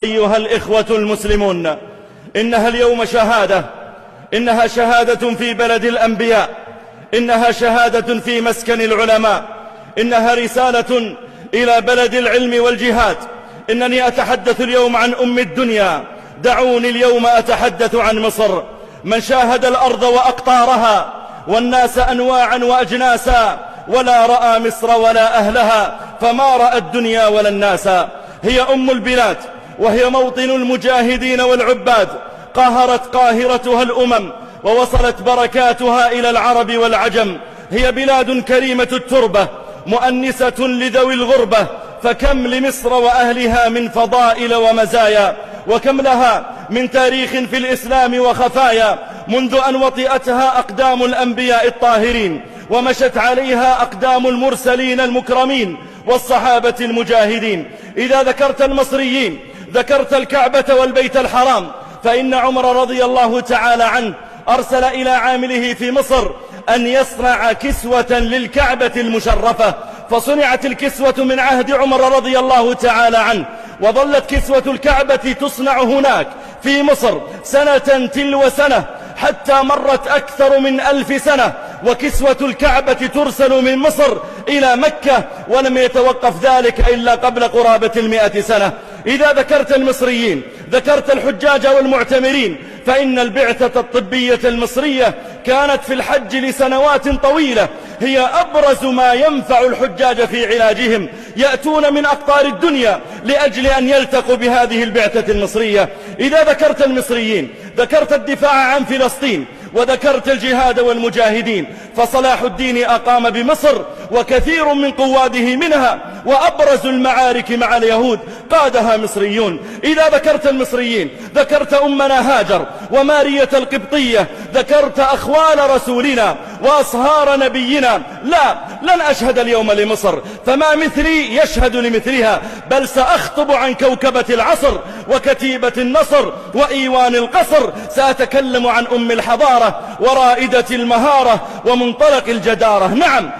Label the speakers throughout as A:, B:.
A: أيها الإخوة المسلمون، إنها اليوم شهادة، إنها شهادة في بلد الأنبياء، إنها شهادة في مسكن العلماء، إنها رسالة إلى بلد العلم والجهاد. إنني أتحدث اليوم عن أم الدنيا، دعوني اليوم أتحدث عن مصر. من شاهد الأرض وأقطارها والناس أنواعا وأجناسا ولا رأى مصر ولا أهلها فما رأى الدنيا ولا الناس. هي أم البلاد، وهي موطن المجاهدين والعباد، قاهرت قاهرتها الأمم ووصلت بركاتها إلى العرب والعجم. هي بلاد كريمة التربة مؤنسة لذوي الغربة، فكم لمصر وأهلها من فضائل ومزايا، وكم لها من تاريخ في الإسلام وخفايا، منذ أن وطئتها أقدام الأنبياء الطاهرين ومشت عليها أقدام المرسلين المكرمين والصحابة المجاهدين. إذا ذكرت المصريين ذكرت الكعبة والبيت الحرام، فإن عمر رضي الله تعالى عنه أرسل إلى عامله في مصر أن يصنع كسوة للكعبة المشرفة، فصنعت الكسوة من عهد عمر رضي الله تعالى عنه، وظلت كسوة الكعبة تصنع هناك في مصر سنة تلو سنة حتى مرت أكثر من 1000 سنة، وكسوة الكعبة ترسل من مصر إلى مكة، ولم يتوقف ذلك إلا قبل قرابة 100 سنة. إذا ذكرت المصريين ذكرت الحجاج والمعتمرين، فإن البعثة الطبية المصرية كانت في الحج لسنوات طويلة، هي أبرز ما ينفع الحجاج في علاجهم، يأتون من أقطار الدنيا لأجل أن يلتقوا بهذه البعثة المصرية. إذا ذكرت المصريين ذكرت الدفاع عن فلسطين، وذكرت الجهاد والمجاهدين، فصلاح الدين أقام بمصر وكثير من قواده منها، وأبرز المعارك مع اليهود قادها مصريون. إذا ذكرت المصريين ذكرت أمنا هاجر ومارية القبطية، ذكرت أخوال رسولنا وأصهار نبينا. لا، لن أشهد اليوم لمصر، فما مثلي يشهد لمثلها، بل سأخطب عن كوكبة العصر وكتيبة النصر وإيوان القصر. سأتكلم عن أم الحضارة ورائدة المهارة ومنطلق الجدارة. نعم،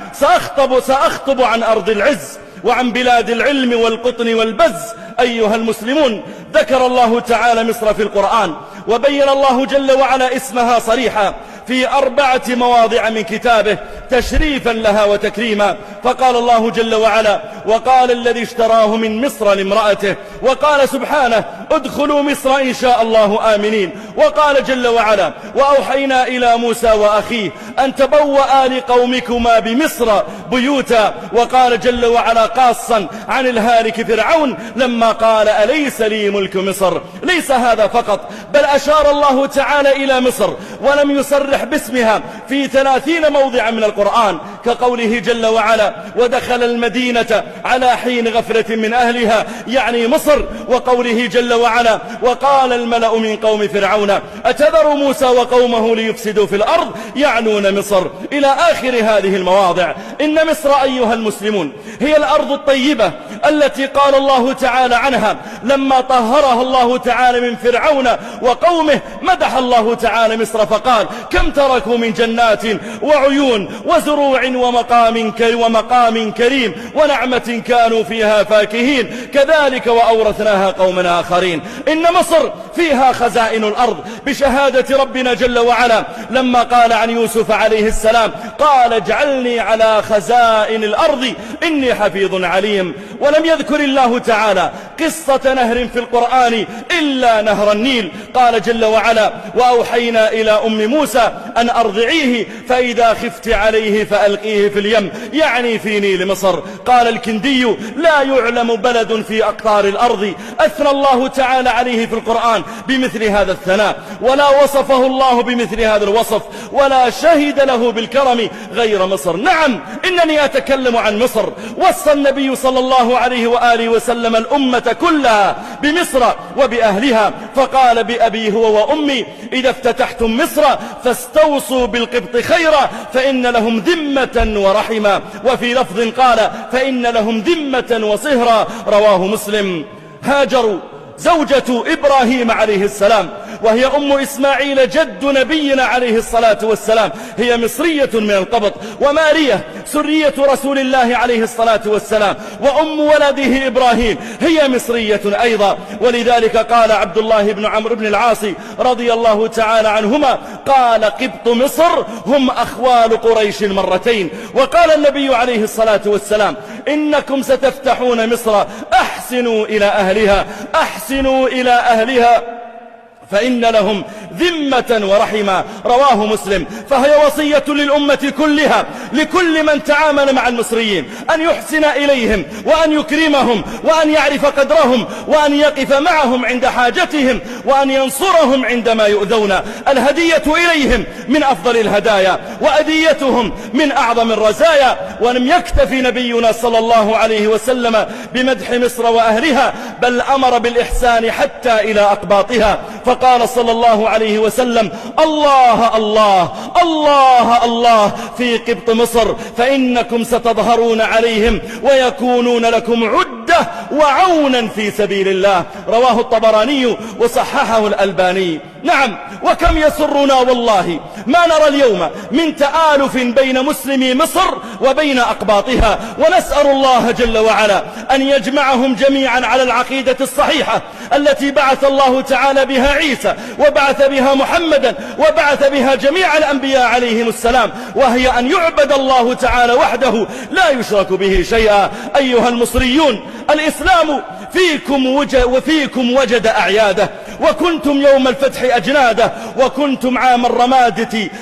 A: سأخطب عن أرض العز وعن بلاد العلم والقطن والبز. أيها المسلمون، ذكر الله تعالى مصر في القرآن، وبين الله جل وعلا اسمها صريحا في 4 مواضع من كتابه تشريفا لها وتكريما. فقال الله جل وعلا: وقال الذي اشتراه من مصر لامرأته. وقال سبحانه: ادخلوا مصر إن شاء الله آمنين. وقال جل وعلا: وأوحينا إلى موسى وأخيه أن تبوأ لقومكما بمصر بيوتا. وقال جل وعلا قاصا عن الهالك فرعون لما قال: أليس لي ملك مصر. ليس هذا فقط، بل أشار الله تعالى إلى مصر ولم يصرح باسمها في 30 موضع من القرآن، كقوله جل وعلا: ودخل المدينة على حين غفلة من أهلها، يعني مصر. وقوله جل وعلا: وقال الملأ من قوم فرعون أتذر موسى وقومه ليفسدوا في الأرض، يعنون مصر، إلى آخر هذه المواضع. إن مصر أيها المسلمون هي الأرض الطيبة التي قال الله تعالى عنها لما طهرها الله تعالى من فرعون وقومه، مدح الله تعالى مصر فقال: كم تركوا من جنات وعيون وزروع ومقام كريم ونعمة كانوا فيها فاكهين، كذلك وأورثناها قوما آخرين. إن مصر فيها خزائن الأرض بشهادة ربنا جل وعلا لما قال عن يوسف عليه السلام: قال اجعلني على خزائن الأرض إني حفيظ عليم. ولم يذكر الله تعالى قصة نهر في القرآن إلا نهر النيل. قال جل وعلا: وأوحينا إلى أم موسى أن أرضعيه فإذا خفت عليه فألقيه في اليم، يعني في نيل مصر. قال الكندي: لا يعلم بلد في أقطار الأرض أثنى الله تعالى عليه في القرآن بمثل هذا الثناء، ولا وصفه الله بمثل هذا الوصف، ولا شهد له بالكرم غير مصر. نعم، إنني أتكلم عن مصر. وصى النبي صلى الله عليه وآله وسلم الأمة كلها بمصر وبأهلها، فقال: بأبي هو وأمي إذا افتتحتم مصر فاستوصوا بالقبط خيرا فإن لهم ذمة ورحما. وفي لفظ قال: فإن لهم ذمة وصهرا. رواه مسلم. هاجر زوجة إبراهيم عليه السلام وهي أم إسماعيل جد نبينا عليه الصلاة والسلام، هي مصرية من القبط. ومارية سرية رسول الله عليه الصلاة والسلام وأم ولده إبراهيم هي مصرية أيضا. ولذلك قال عبد الله بن عمرو بن العاص رضي الله تعالى عنهما قال قبط مصر هم أخوال قريش مرتين. وقال النبي عليه الصلاة والسلام إنكم ستفتحون مصر أحسنوا إلى أهلها، أحسنوا إلى أهلها فإن لهم ذمة ورحمة. رواه مسلم. فهي وصية للأمة كلها لكل من تعامل مع المصريين أن يحسن إليهم وأن يكرمهم وأن يعرف قدرهم وأن يقف معهم عند حاجتهم وأن ينصرهم عندما يؤذون. الهدية إليهم من أفضل الهدايا وأديتهم من أعظم الرزايا. ولم يكتفي نبينا صلى الله عليه وسلم بمدح مصر وأهلها بل أمر بالإحسان حتى إلى أقباطها. فقال صلى الله عليه وسلم الله الله الله الله في قبط مصر فإنكم ستظهرون عليهم ويكونون لكم عدة وعونا في سبيل الله. رواه الطبراني وصححه الألباني. نعم، وكم يسرنا والله ما نرى اليوم من تآلف بين مسلمي مصر وبين أقباطها. ونسأل الله جل وعلا أن يجمعهم جميعا على العقيدة الصحيحة التي بعث الله تعالى بها عيسى وبعث بها محمدا وبعث بها جميع الأنبياء عليهم السلام، وهي أن يعبد الله تعالى وحده لا يشرك به شيئا. أيها المصريون، الإسلام فيكم وجد أعياده، وكنتم يوم الفتح أجناده، وكنتم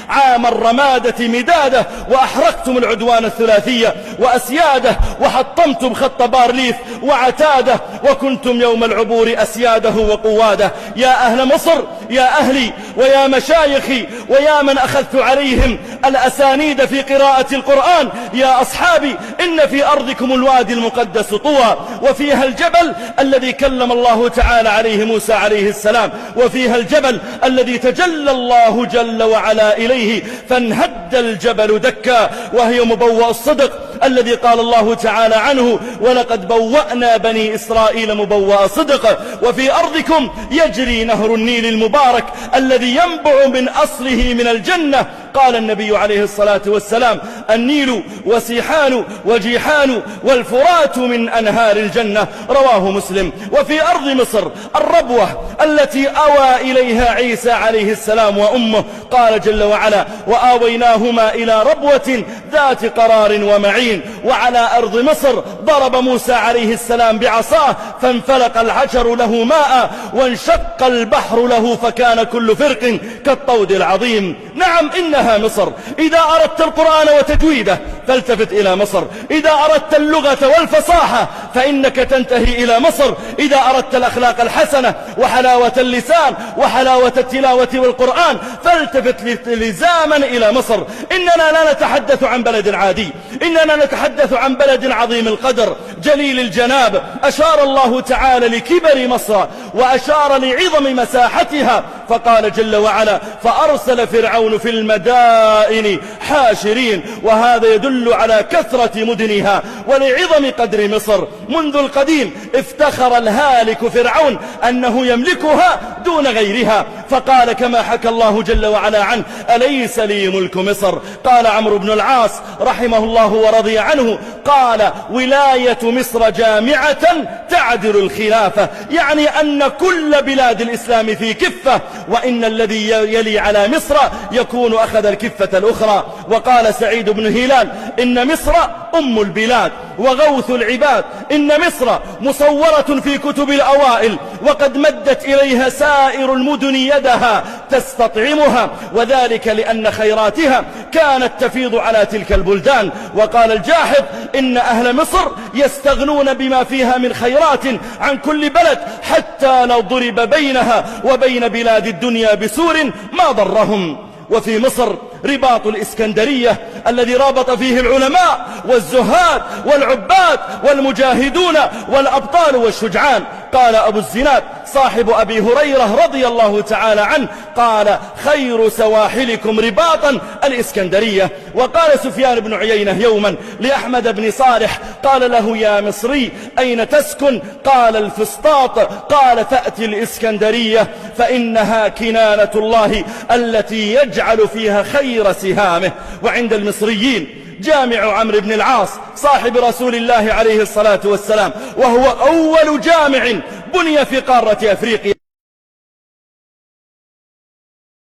A: عام الرمادة مداده، وأحرقتم العدوان الثلاثية وأسياده، وحطمتم خط بارليف وعتاده، وكنتم يوم العبور أسياده وقواده. يا أهل مصر، يا أهلي ويا مشايخي ويا من أخذت عليهم الأسانيد في قراءة القرآن، يا أصحابي، إن في أرضكم الوادي المقدس طوى، وفيها الجبل الذي كلم الله تعالى عليه موسى عليه السلام، وفيها الجبل الذي تجلى الله جل وعلا إليه فانهد الجبل دكا، وهي مبوأ الصدق الذي قال الله تعالى عنه ولقد بوأنا بني إسرائيل مبوأ صدق. وفي أرضكم يجري نهر النيل المبارك الذي ينبع من أصله من الجنة. قال النبي عليه الصلاة والسلام النيل وسيحان وجيحان والفرات من أنهار الجنة. رواه مسلم. وفي أرض مصر الربوة التي أوى إليها عيسى عليه السلام وأمه. قال جل وعلا وآويناهما إلى ربوة ذات قرار ومعين. وعلى أرض مصر ضرب موسى عليه السلام بعصاه فانفلق الحجر له ماء وانشق البحر له فكان كل فرق كالطود العظيم. نعم، إنها مصر. إذا أردت القرآن وتجويده فالتفت إلى مصر. إذا أردت اللغة والفصاحة فإنك تنتهي إلى مصر. إذا أردت الأخلاق الحسنة وحلاوة اللسان وحلاوة التلاوة والقرآن فالتفت لزاما إلى مصر. إننا لا نتحدث عن بلد عادي، إننا نتحدث عن بلد عظيم القدر جليل الجناب. أشار الله تعالى لكبر مصر وأشار لعظم مساحتها فقال جل وعلا فأرسل فرعون في المدائن حاشرين. وهذا يدل على كثرة مدنها ولعظم قدر مصر. منذ القديم افتخر الهالك فرعون أنه يملكها دون غيرها، فقال كما حكى الله جل وعلا عنه أليس لي ملك مصر. قال عمرو بن العاص رحمه الله ورضي عنه قال ولاية مصر جامعة تعدل الخلافة، يعني أن كل بلاد الإسلام في كفة، وإن الذي يلي على مصر يكون أخذ الكفة الأخرى. وقال سعيد بن هلال إن مصر أم البلاد وغوث العباد، إن مصر مصورة في كتب الأوائل وقد مدت إليها سائر المدن يدها تستطعمها، وذلك لأن خيراتها كانت تفيض على تلك البلدان. وقال الجاحظ إن أهل مصر يستغنون بما فيها من خيرات عن كل بلد حتى لو ضرب بينها وبين بلاد الدنيا بسور ما ضرهم. وفي مصر رباط الإسكندرية الذي رابط فيه العلماء والزهاد والعباد والمجاهدون والأبطال والشجعان. قال أبو الزناد صاحب أبي هريرة رضي الله تعالى عنه قال خير سواحلكم رباطا الإسكندرية. وقال سفيان بن عيينة يوما لأحمد بن صالح قال له يا مصري أين تسكن؟ قال الفسطاط. قال فأتي الإسكندرية فإنها كنانة الله التي يجعل فيها خير سهامه. وعند المصريين جامع عمرو بن العاص صاحب رسول الله عليه الصلاة والسلام، وهو أول جامع بني في قارة أفريقيا.